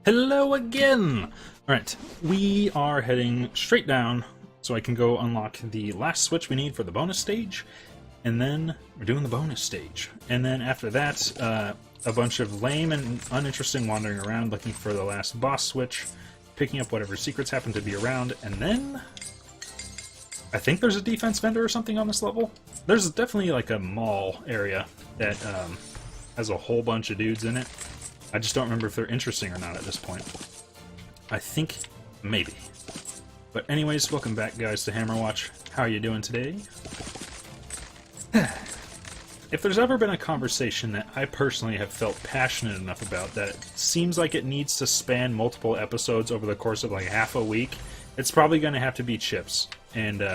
Hello again! Alright, we are heading straight down so I can go unlock the last switch we need for the bonus stage, and then we're doing the bonus stage. And then after that, a bunch of lame and uninteresting wandering around looking for the last boss switch, picking up whatever secrets happen to be around, and then I think there's a defense vendor or something on this level. There's definitely like a mall area that has a whole bunch of dudes in it. I just don't remember if they're interesting or not at this point. I think maybe. But anyways, welcome back guys to HammerWatch. How are you doing today? If there's ever been a conversation that I personally have felt passionate enough about that it seems like it needs to span multiple episodes over the course of like half a week, it's probably going to have to be chips and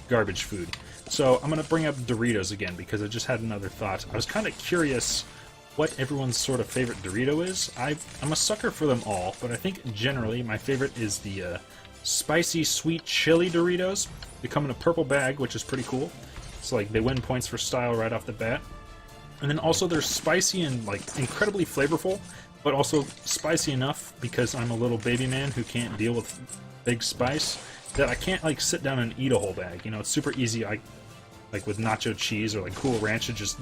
garbage food. So I'm going to bring up Doritos again because I just had another thought. I was kind of curious what everyone's sort of favorite Dorito is. I'm a sucker for them all, but I think generally my favorite is the spicy sweet chili Doritos. They come in a purple bag, which is pretty cool. So like they win points for style right off the bat. And then also they're spicy and like incredibly flavorful, but also spicy enough because I'm a little baby man who can't deal with big spice that I can't like sit down and eat a whole bag. You know, it's super easy. Like with nacho cheese or like Cool Ranch, to just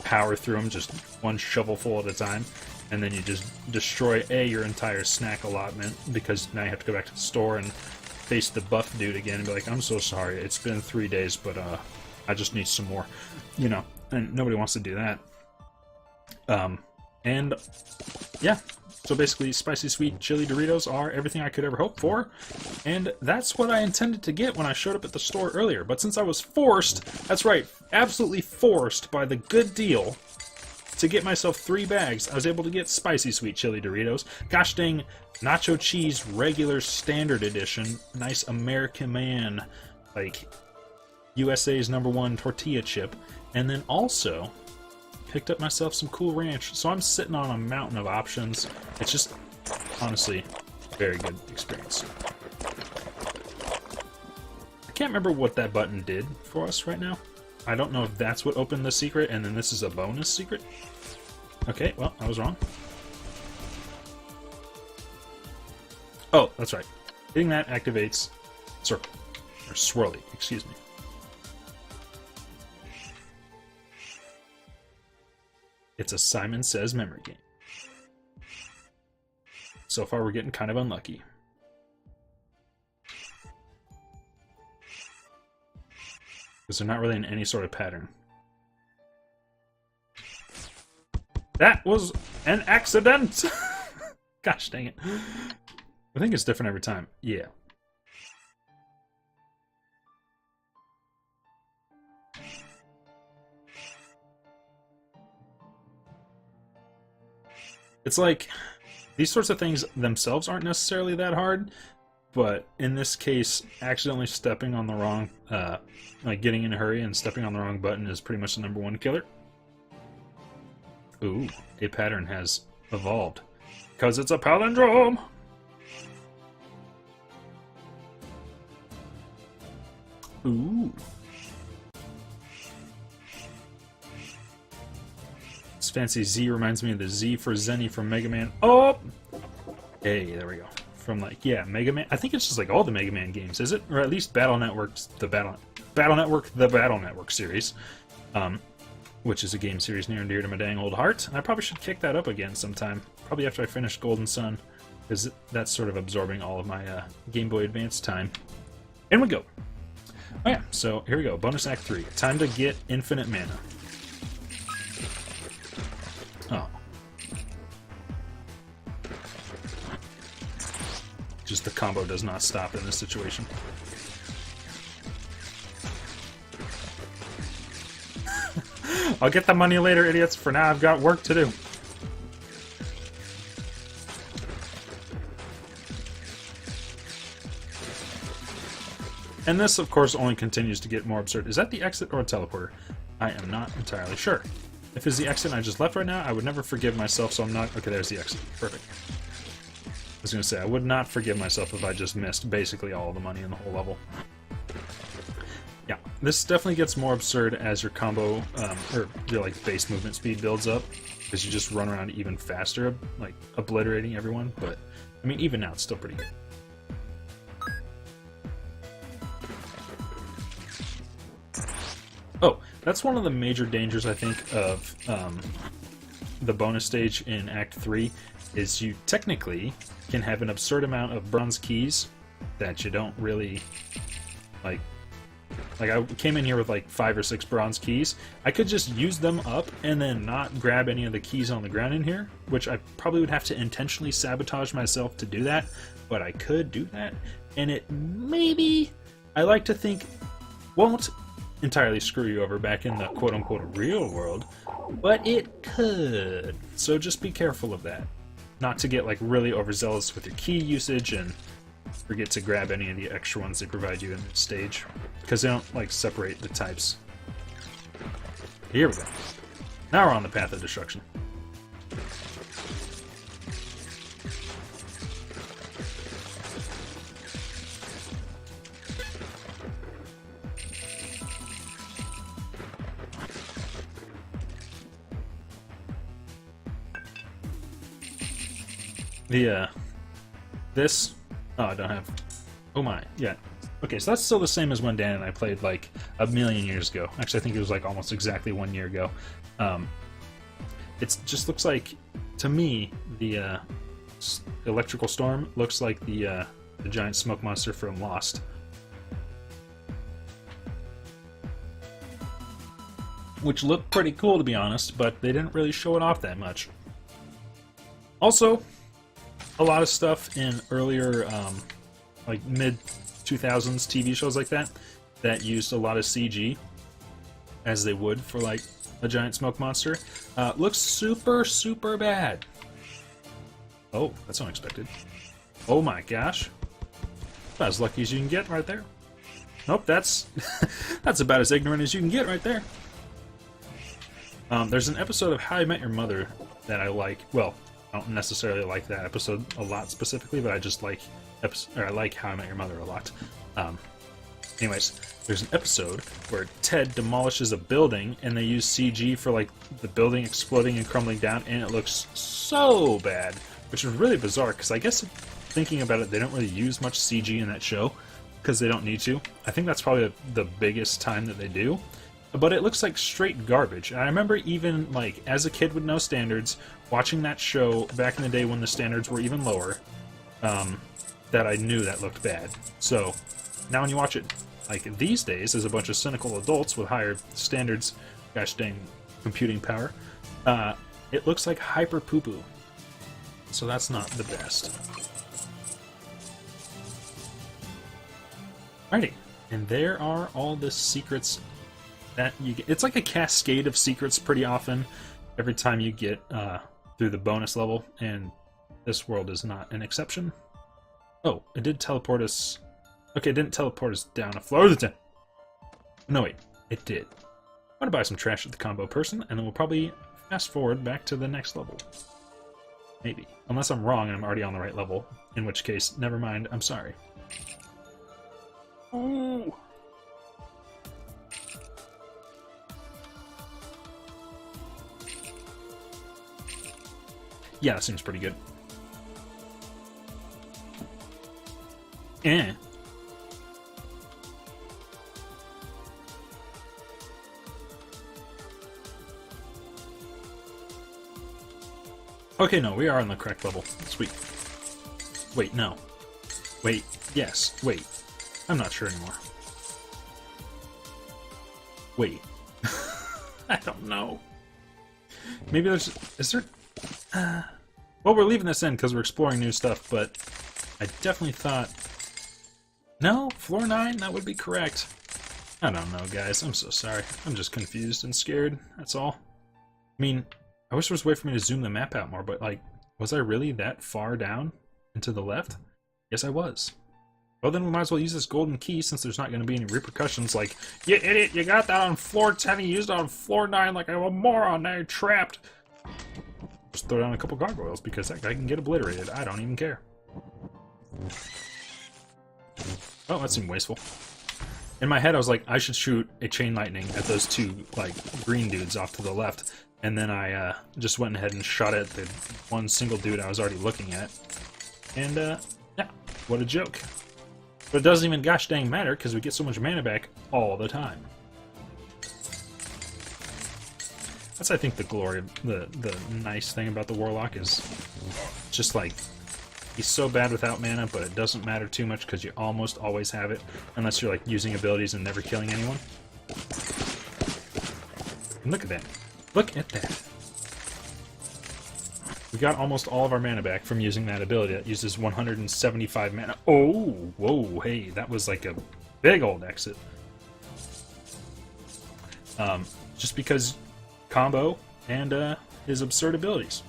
power through them just one shovelful at a time, and then you just destroy your entire snack allotment because now you have to go back to the store and face the buff dude again and be like, I'm so sorry, it's been 3 days, but I just need some more, you know, and nobody wants to do that. And yeah, so basically spicy sweet chili Doritos are everything I could ever hope for, and that's what I intended to get when I showed up at the store earlier. But since I was forced, that's right, absolutely forced by the good deal to get myself 3 bags, I was able to get spicy sweet chili Doritos. Gosh dang, nacho cheese regular standard edition, nice American man, like USA's #1 tortilla chip, and then also picked up myself some Cool Ranch. So I'm sitting on a mountain of options. It's just honestly a very good experience. I can't remember what that button did for us right now. I don't know if that's what opened the secret and then this is a bonus secret. Okay, well, I was wrong. Oh, that's right. Hitting that activates circle. Or swirly, excuse me. It's a Simon Says memory game. So far we're getting kind of unlucky. Because they're not really in any sort of pattern. That was an accident! Gosh dang it. I think it's different every time. Yeah. It's like, these sorts of things themselves aren't necessarily that hard, but in this case, accidentally stepping on the wrong, like getting in a hurry and stepping on the wrong button is pretty much the #1 killer. Ooh, a pattern has evolved. Because it's a palindrome! Ooh. This fancy Z reminds me of the Z for Zenny from Mega Man. Oh! Hey, there we go. From like, yeah, Mega Man. I think it's just like all the Mega Man games, is it? Or at least Battle Network's the Battle Network series. Which is a game series near and dear to my dang old heart. I probably should kick that up again sometime. Probably after I finish Golden Sun, because that's sort of absorbing all of my Game Boy Advance time. In we go. Oh yeah, so here we go. Bonus Act 3. Time to get infinite mana. Oh. Just the combo does not stop in this situation. I'll get the money later, idiots. For now, I've got work to do. And this, of course, only continues to get more absurd. Is that the exit or a teleporter? I am not entirely sure. If it's the exit I just left right now, I would never forgive myself, so I'm not... Okay, there's the exit. Perfect. I was going to say, I would not forgive myself if I just missed basically all the money in the whole level. Yeah, this definitely gets more absurd as your combo, or your like base movement speed builds up. because you just run around even faster, like obliterating everyone. But I mean, even now, it's still pretty good. Oh, that's one of the major dangers, I think, of the bonus stage in Act 3, is you technically can have an absurd amount of bronze keys that you don't really, like I came in here with like 5 or 6 bronze keys. I could just use them up and then not grab any of the keys on the ground in here, which I probably would have to intentionally sabotage myself to do that, but I could do that, and it maybe, I like to think, won't entirely screw you over back in the quote-unquote real world, but it could. So just be careful of that. Not to get like really overzealous with your key usage and forget to grab any of the extra ones they provide you in this stage, because they don't like separate the types. Here we go. Now we're on the path of destruction. This, oh, I don't have, oh my, yeah. Okay, so that's still the same as when Dan and I played like a million years ago. Actually, I think it was like almost exactly 1 year ago. It just looks like, to me, the electrical storm looks like the giant smoke monster from Lost. Which looked pretty cool, to be honest, but they didn't really show it off that much. Also, a lot of stuff in earlier, like mid-2000s TV shows like that, that used a lot of CG, as they would for like a giant smoke monster, looks super, super bad. Oh, that's unexpected. Oh my gosh. About as lucky as you can get right there. Nope, that's that's about as ignorant as you can get right there. There's an episode of How I Met Your Mother that I like. Well, I don't necessarily like that episode a lot specifically, but I just like I like How I Met Your Mother a lot. Anyways, there's an episode where Ted demolishes a building and they use CG for like the building exploding and crumbling down, and it looks so bad, which is really bizarre because I guess thinking about it, they don't really use much CG in that show because they don't need to. I think that's probably the biggest time that they do. But it looks like straight garbage. And I remember even, like, as a kid with no standards, watching that show back in the day when the standards were even lower, that I knew that looked bad. So, now when you watch it, like, these days, as a bunch of cynical adults with higher standards, gosh dang, computing power, it looks like hyper poo-poo. So that's not the best. Alrighty, and there are all the secrets that you get. It's like a cascade of secrets pretty often every time you get through the bonus level, and this world is not an exception. Oh, it did teleport us. Okay, it didn't teleport us down a floor. No, wait, it did. I'm gonna buy some trash at the combo person, and then we'll probably fast forward back to the next level. Maybe. Unless I'm wrong and I'm already on the right level, in which case, never mind, I'm sorry. Ooh. Yeah, that seems pretty good. Eh. Okay, no, we are on the correct level. Sweet. Wait, no. Wait, yes, wait. I'm not sure anymore. Wait. I don't know. Maybe there's... Is there... well, we're leaving this in because we're exploring new stuff, but I definitely thought... No? Floor 9? That would be correct. I don't know, guys. I'm so sorry. I'm just confused and scared. That's all. I mean, I wish there was a way for me to zoom the map out more, but, like, was I really that far down and to the left? Yes, I was. Well, then we might as well use this golden key since there's not going to be any repercussions like, you idiot, you got that on floor 10, you used it on floor 9 like I'm a moron, now you're trapped. Just throw down a couple gargoyles because that guy can get obliterated. I don't even care. Oh, that seemed wasteful. In my head, I was like, I should shoot a chain lightning at those two, like, green dudes off to the left. and then I just went ahead and shot at the one single dude I was already looking at. And, yeah, what a joke. But it doesn't even gosh dang matter, because we get so much mana back all the time. That's, I think, the glory, the nice thing about the Warlock is just like, he's so bad without mana, but it doesn't matter too much because you almost always have it, unless you're like using abilities and never killing anyone. And look at that. Look at that. We got almost all of our mana back from using that ability. That uses 175 mana. Oh, whoa, hey, that was like a big old exit. Just because combo and his absurd abilities.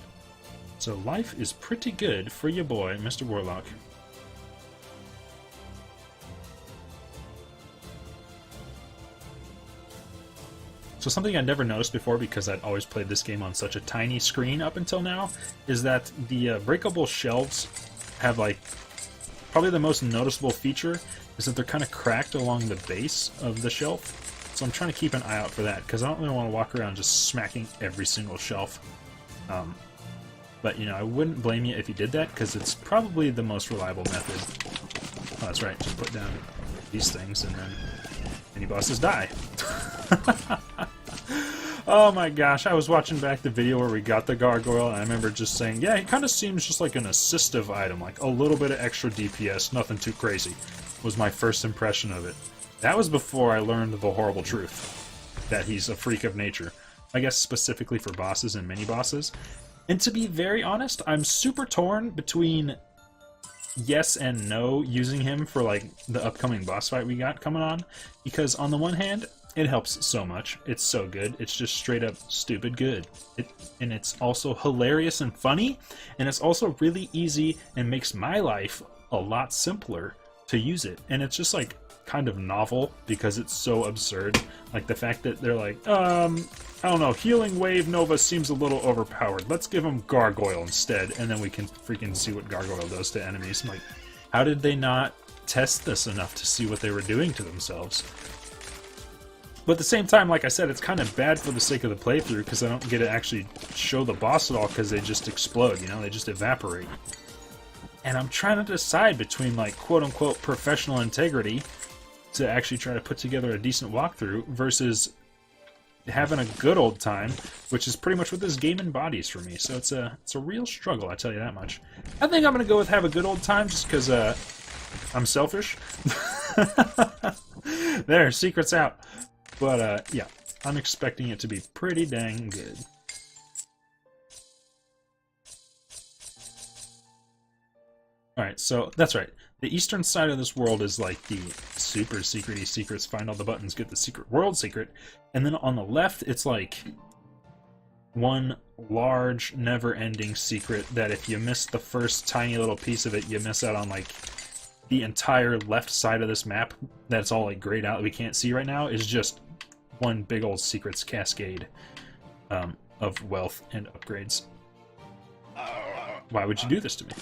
So life is pretty good for your boy, Mr. Warlock. So something I'd never noticed before, because I'd always played this game on such a tiny screen up until now, is that the breakable shelves have, like, probably the most noticeable feature is that they're kind of cracked along the base of the shelf. So I'm trying to keep an eye out for that, because I don't really want to walk around just smacking every single shelf. But, you know, I wouldn't blame you if you did that, because it's probably the most reliable method. Oh, that's right, just put down these things, and then any bosses die. Oh my gosh, I was watching back the video where we got the gargoyle, and I remember just saying, yeah, it kind of seems just like an assistive item, like a little bit of extra DPS, nothing too crazy, was my first impression of it. That was before I learned the horrible truth, that he's a freak of nature. I guess specifically for bosses and mini-bosses. And to be very honest, I'm super torn between yes and no using him for, like, the upcoming boss fight we got coming on. Because on the one hand, it helps so much. It's so good. It's just straight up stupid good. And it's also hilarious and funny. And it's also really easy and makes my life a lot simpler to use it. And it's just, like, kind of novel because it's so absurd. Like the fact that they're like, I don't know, Healing Wave Nova seems a little overpowered. Let's give him Gargoyle instead, and then we can freaking see what Gargoyle does to enemies. I'm like, how did they not test this enough to see what they were doing to themselves? But at the same time, like I said, it's kind of bad for the sake of the playthrough because I don't get to actually show the boss at all because they just explode, you know? They just evaporate. And I'm trying to decide between, like, quote-unquote professional integrity to actually try to put together a decent walkthrough versus having a good old time, which is pretty much what this game embodies for me. So it's a real struggle, I tell you that much. I think I'm going to go with have a good old time just because I'm selfish. There, secret's out. But, yeah, I'm expecting it to be pretty dang good. Alright, so that's right. The eastern side of this world is like the super secret-y secrets, find all the buttons, get the secret world secret. And then on the left, it's like one large, never-ending secret that if you miss the first tiny little piece of it, you miss out on, like, the entire left side of this map that's all, like, grayed out that we can't see right now is just one big old secrets cascade of wealth and upgrades. Why would you do this to me?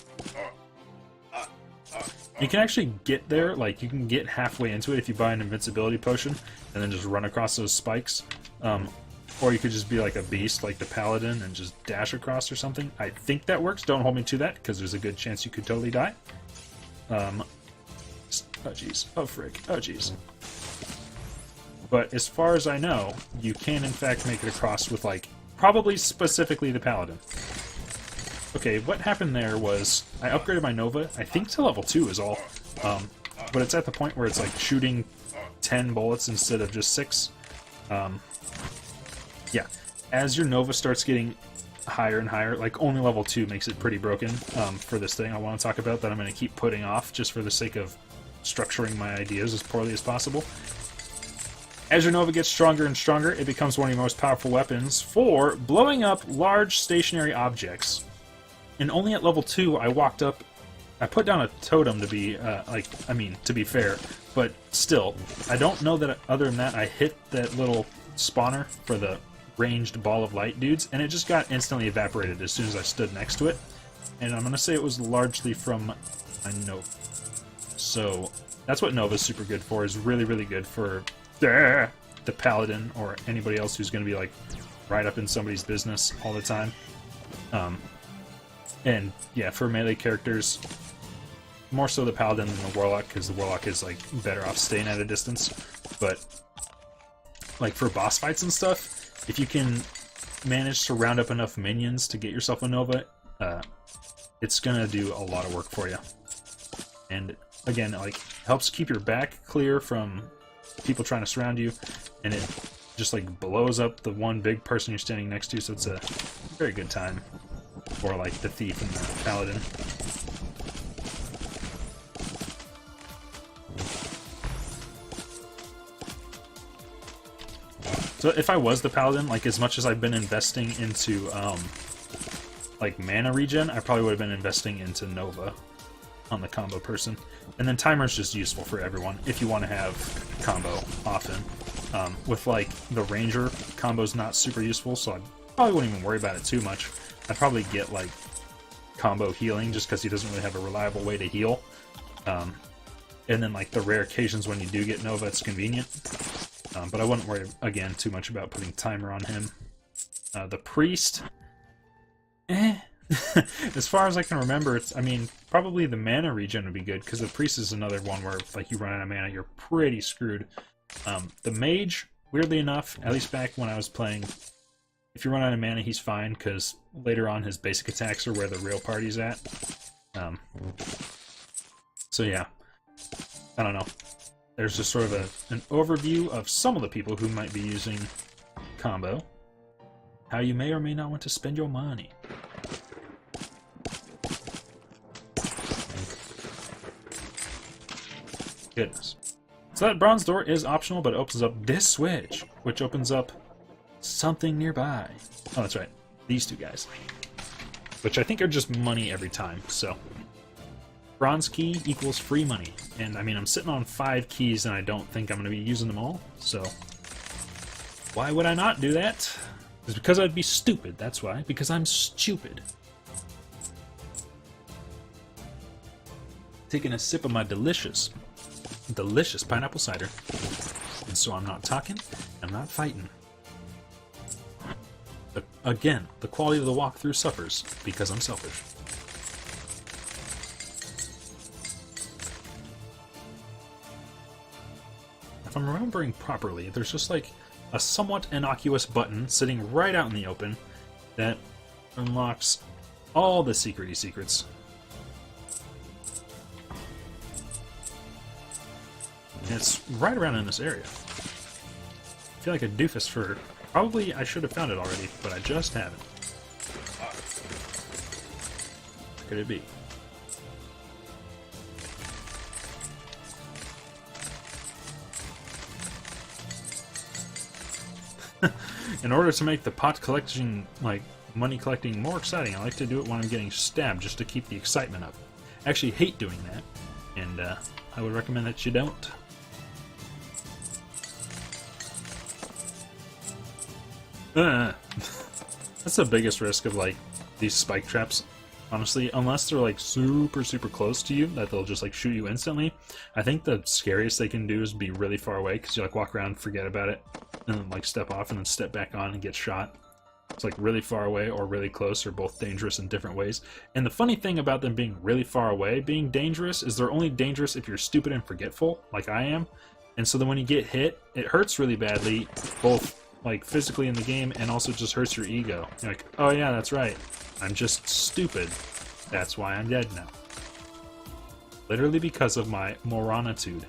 You can actually get there, like, you can get halfway into it if you buy an invincibility potion, and then just run across those spikes. Or you could just be like a beast, like the paladin, and just dash across or something. I think that works, don't hold me to that, because there's a good chance you could totally die. Oh jeez, oh frick, oh jeez. But as far as I know, you can in fact make it across with, like, probably specifically the paladin. Okay, what happened there was I upgraded my Nova, I think to level 2 is all, but it's at the point where it's like shooting 10 bullets instead of just 6. Yeah, as your Nova starts getting higher and higher, like only level 2 makes it pretty broken for this thing I want to talk about that I'm going to keep putting off just for the sake of structuring my ideas as poorly as possible. As your Nova gets stronger and stronger, it becomes one of your most powerful weapons for blowing up large stationary objects. And only at level 2, I walked up, I put down a totem to be, to be fair, but still, I don't know that other than that, I hit that little spawner for the ranged ball of light dudes, and it just got instantly evaporated as soon as I stood next to it. And I'm going to say it was largely from my Nova. So, that's what Nova's super good for, is really, really good for the Paladin, or anybody else who's going to be, like, right up in somebody's business all the time. And yeah, for melee characters, more so the Paladin than the Warlock, because the Warlock is like better off staying at a distance. But like for boss fights and stuff, if you can manage to round up enough minions to get yourself a Nova, it's gonna do a lot of work for you. And again, it like helps keep your back clear from people trying to surround you, and it just like blows up the one big person you're standing next to, so it's a very good time for like the Thief and the Paladin. So if I was the Paladin, like as much as I've been investing into like mana regen, I probably would have been investing into Nova on the combo person. And then Timer's just useful for everyone if you want to have combo often. With like the Ranger, combo's not super useful, so I probably wouldn't even worry about it too much. I'd probably get like combo healing just because he doesn't really have a reliable way to heal. And then like the rare occasions when you do get Nova, it's convenient. But I wouldn't worry, again, too much about putting Timer on him. The Priest, as far as I can remember, I mean, probably the mana regen would be good, because the Priest is another one where, like, you run out of mana, you're pretty screwed. The Mage, weirdly enough, at least back when I was playing, if you run out of mana, he's fine, because later on his basic attacks are where the real party's at. So yeah, I don't know. There's just sort of an overview of some of the people who might be using combo. How you may or may not want to spend your money. Goodness. So that bronze door is optional, but it opens up this switch, which opens up something nearby. Oh, that's right. These two guys. Which I think are just money every time, so... Bronze key equals free money. And I mean, I'm sitting on 5 keys and I don't think I'm going to be using them all, so why would I not do that? It's because I'd be stupid, that's why. Because I'm stupid. Taking a sip of my delicious pineapple cider. And so I'm not talking, I'm not fighting. But again, the quality of the walkthrough suffers because I'm selfish. If I'm remembering properly, there's just like a somewhat innocuous button sitting right out in the open that unlocks all the secrety secrets. And it's right around in this area. I feel like a doofus for... Probably I should have found it already, but I just haven't. What could it be? In order to make the pot collection, like, money collecting more exciting, I like to do it when I'm getting stabbed, just to keep the excitement up. I actually hate doing that, and I would recommend that you don't. That's the biggest risk of, like, these spike traps. Honestly, unless they're, like, super close to you, that they'll just, like, shoot you instantly. I think the scariest they can do is be really far away, because you, like, walk around, forget about it, and then, like, step off and then step back on and get shot. It's like really far away or really close are both dangerous in different ways. And the funny thing about them being really far away being dangerous is they're only dangerous if you're stupid and forgetful, like I am. And so then when you get hit, it hurts really badly, both like physically in the game and also just hurts your ego. You're like, oh yeah, that's right. I'm just stupid. That's why I'm dead now. Literally because of my moronitude.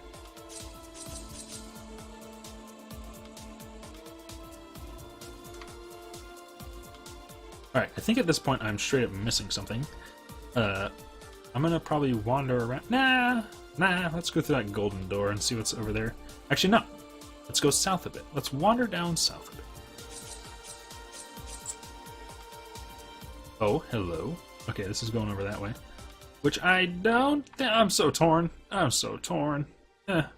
Alright, I think at this point I'm straight up missing something. I'm gonna probably wander around. Nah, let's go through that golden door and see what's over there. Actually, no. Let's go south a bit. Let's wander down south a bit. Oh, hello. Okay, this is going over that way. Which I don't... I'm so torn. I'm so torn. I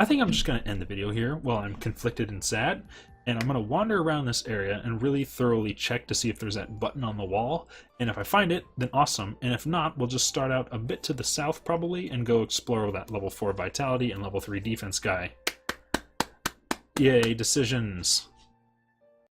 think I'm just gonna end the video here while I'm conflicted and sad. And I'm going to wander around this area and really thoroughly check to see if there's that button on the wall. And if I find it, then awesome. And if not, we'll just start out a bit to the south probably and go explore that level 4 Vitality and level 3 Defense guy. Yay, decisions.